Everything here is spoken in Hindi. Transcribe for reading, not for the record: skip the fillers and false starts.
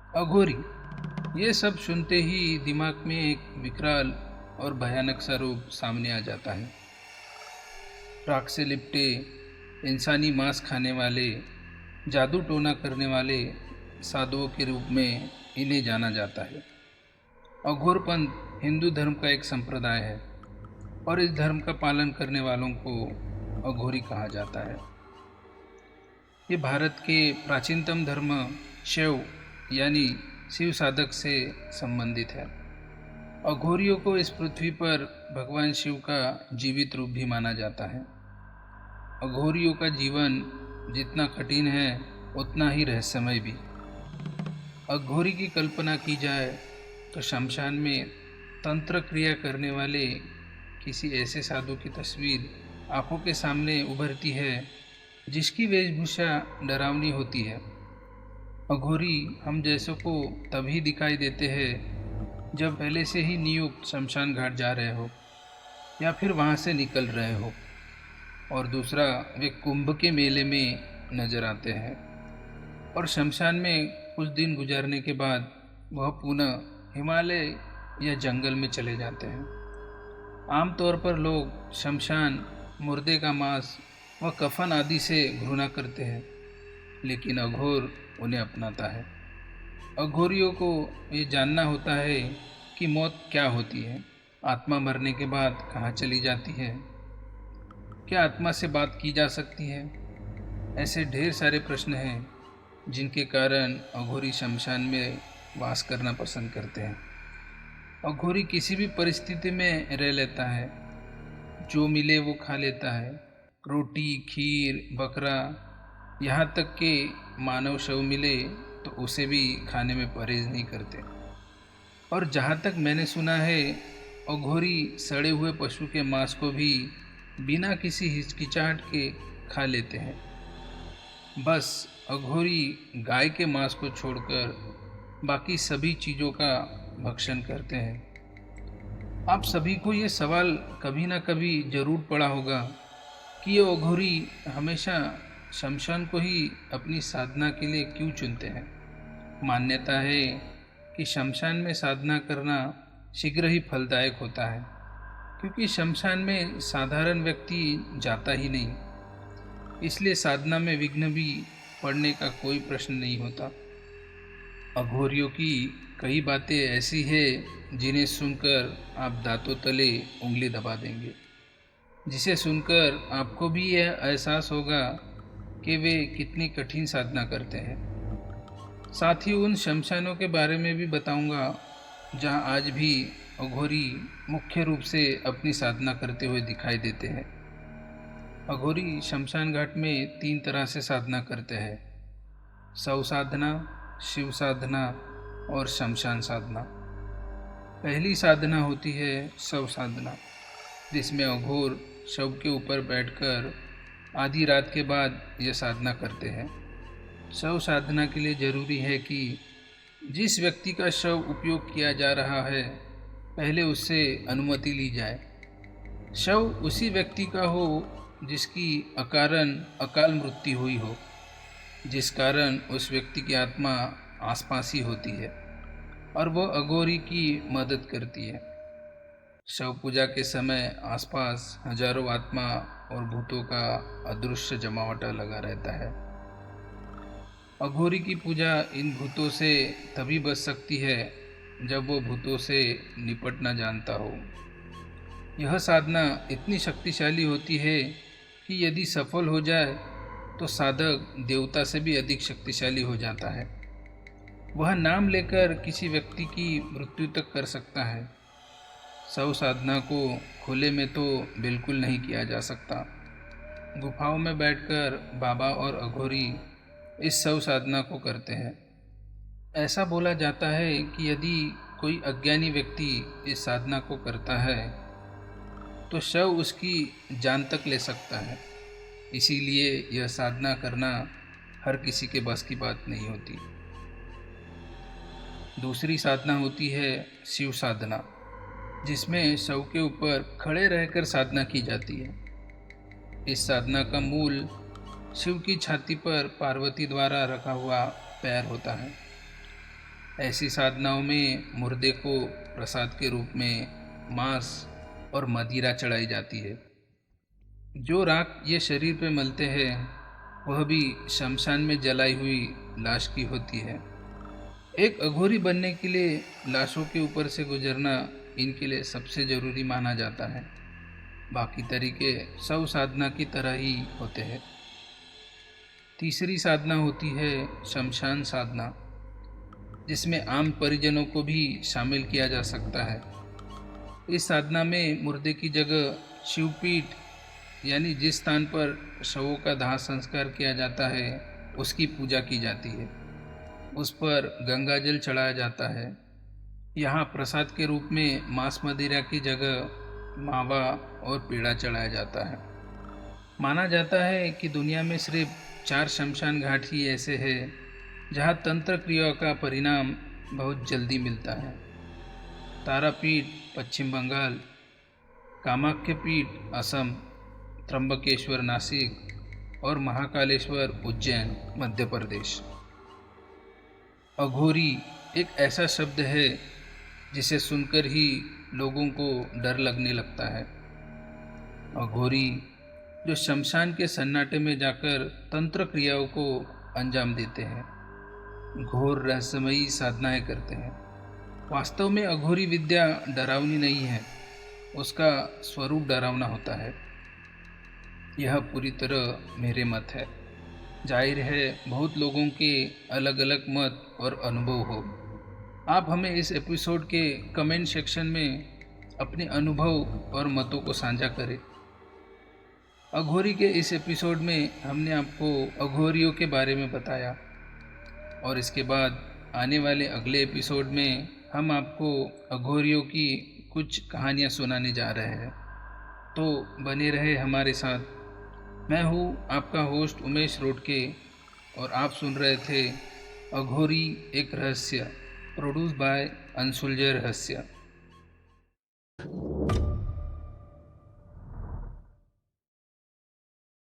अघोरी, ये सब सुनते ही दिमाग में एक विकराल और भयानक सा रूप सामने आ जाता है। राख से लिपटे, इंसानी मांस खाने वाले, जादू टोना करने वाले साधुओं के रूप में इन्हें जाना जाता है। अघोरपंथ हिंदू धर्म का एक संप्रदाय है और इस धर्म का पालन करने वालों को अघोरी कहा जाता है। ये भारत के प्राचीनतम धर्म शैव यानी शिव साधक से संबंधित है। अघोरियों को इस पृथ्वी पर भगवान शिव का जीवित रूप भी माना जाता है। अघोरियों का जीवन जितना कठिन है उतना ही रहस्यमय भी। अघोरी की कल्पना की जाए तो शमशान में तंत्र क्रिया करने वाले किसी ऐसे साधु की तस्वीर आंखों के सामने उभरती है जिसकी वेशभूषा डरावनी होती है। अघोरी हम जैसों को तभी दिखाई देते हैं जब पहले से ही नियुक्त शमशान घाट जा रहे हो या फिर वहाँ से निकल रहे हो। और दूसरा, वे कुंभ के मेले में नजर आते हैं और शमशान में कुछ दिन गुजारने के बाद वह पुनः हिमालय या जंगल में चले जाते हैं। आमतौर पर लोग शमशान, मुर्दे का मांस व कफन आदि से घृणा करते हैं, लेकिन अघोर उन्हें अपनाता है। अघोरियों को ये जानना होता है कि मौत क्या होती है, आत्मा मरने के बाद कहाँ चली जाती है, क्या आत्मा से बात की जा सकती है। ऐसे ढेर सारे प्रश्न हैं जिनके कारण अघोरी शमशान में वास करना पसंद करते हैं। अघोरी किसी भी परिस्थिति में रह लेता है, जो मिले वो खा लेता है। रोटी, खीर, बकरा, यहाँ तक कि मानव शव मिले तो उसे भी खाने में परहेज नहीं करते। और जहाँ तक मैंने सुना है, अघोरी सड़े हुए पशु के मांस को भी बिना किसी हिचकिचाहट के खा लेते हैं। बस अघोरी गाय के मांस को छोड़कर बाकी सभी चीज़ों का भक्षण करते हैं। आप सभी को ये सवाल कभी ना कभी जरूर पड़ा होगा कि ये अघोरी हमेशा शमशान को ही अपनी साधना के लिए क्यों चुनते हैं। मान्यता है कि शमशान में साधना करना शीघ्र ही फलदायक होता है, क्योंकि शमशान में साधारण व्यक्ति जाता ही नहीं, इसलिए साधना में विघ्न भी पड़ने का कोई प्रश्न नहीं होता। अघोरियों की कई बातें ऐसी हैं जिन्हें सुनकर आप दांतों तले उंगली दबा देंगे, जिसे सुनकर आपको भी यह एहसास होगा कि वे कितनी कठिन साधना करते हैं। साथ ही उन शमशानों के बारे में भी बताऊंगा जहां आज भी अघोरी मुख्य रूप से अपनी साधना करते हुए दिखाई देते हैं। अघोरी शमशान घाट में 3 तरह से साधना करते हैं: शव साधना, शिव साधना और शमशान साधना। पहली साधना होती है शव साधना, जिसमें अघोर शव के ऊपर बैठकर आधी रात के बाद यह साधना करते हैं। शव साधना के लिए जरूरी है कि जिस व्यक्ति का शव उपयोग किया जा रहा है पहले उससे अनुमति ली जाए। शव उसी व्यक्ति का हो जिसकी अकारण अकाल मृत्यु हुई हो, जिस कारण उस व्यक्ति की आत्मा आसपास ही होती है और वह अघोरी की मदद करती है। शव पूजा के समय आसपास हजारों आत्मा और भूतों का अदृश्य जमावटा लगा रहता है। अघोरी की पूजा इन भूतों से तभी बच सकती है जब वो भूतों से निपटना जानता हो। यह साधना इतनी शक्तिशाली होती है कि यदि सफल हो जाए तो साधक देवता से भी अधिक शक्तिशाली हो जाता है। वह नाम लेकर किसी व्यक्ति की मृत्यु तक कर सकता है। शव साधना को खुले में तो बिल्कुल नहीं किया जा सकता। गुफाओं में बैठकर बाबा और अघोरी इस शव साधना को करते हैं। ऐसा बोला जाता है कि यदि कोई अज्ञानी व्यक्ति इस साधना को करता है तो शव उसकी जान तक ले सकता है। इसीलिए यह साधना करना हर किसी के बस की बात नहीं होती। दूसरी साधना होती है शिव साधना, जिसमें शव के ऊपर खड़े रहकर साधना की जाती है। इस साधना का मूल शिव की छाती पर पार्वती द्वारा रखा हुआ पैर होता है। ऐसी साधनाओं में मुर्दे को प्रसाद के रूप में मांस और मदिरा चढ़ाई जाती है। जो राख ये शरीर पे मलते हैं वह भी शमशान में जलाई हुई लाश की होती है। एक अघोरी बनने के लिए लाशों के ऊपर से गुजरना इनके लिए सबसे जरूरी माना जाता है। बाकी तरीके सब साधना की तरह ही होते हैं। तीसरी साधना होती है शमशान साधना, जिसमें आम परिजनों को भी शामिल किया जा सकता है। इस साधना में मुर्दे की जगह शिवपीठ यानी जिस स्थान पर शवों का दाह संस्कार किया जाता है उसकी पूजा की जाती है। उस पर गंगाजल चढ़ाया जाता है। यहाँ प्रसाद के रूप में मांस मदिरा की जगह मावा और पेड़ा चढ़ाया जाता है। माना जाता है कि दुनिया में सिर्फ 4 शमशान घाट ही ऐसे हैं जहाँ तंत्र क्रिया का परिणाम बहुत जल्दी मिलता है। तारापीठ पश्चिम बंगाल, कामाख्य पीठ असम, त्र्यंबकेश्वर नासिक और महाकालेश्वर उज्जैन मध्य प्रदेश। अघोरी एक ऐसा शब्द है जिसे सुनकर ही लोगों को डर लगने लगता है। अघोरी जो शमशान के सन्नाटे में जाकर तंत्र क्रियाओं को अंजाम देते हैं, घोर रहस्यमयी साधनाएं करते हैं। वास्तव में अघोरी विद्या डरावनी नहीं है, उसका स्वरूप डरावना होता है। यह पूरी तरह मेरे मत है। जाहिर है बहुत लोगों के अलग अलग मत और अनुभव हो। आप हमें इस एपिसोड के कमेंट सेक्शन में अपने अनुभव और मतों को साझा करें। अघोरी के इस एपिसोड में हमने आपको अघोरियों के बारे में बताया और इसके बाद आने वाले अगले एपिसोड में हम आपको अघोरियों की कुछ कहानियाँ सुनाने जा रहे हैं। तो बने रहे हमारे साथ। मैं हूँ आपका होस्ट उमेश रोडके और आप सुन रहे थे अघोरी एक रहस्य, प्रोड्यूस बाय अनसुलझे रहस्य।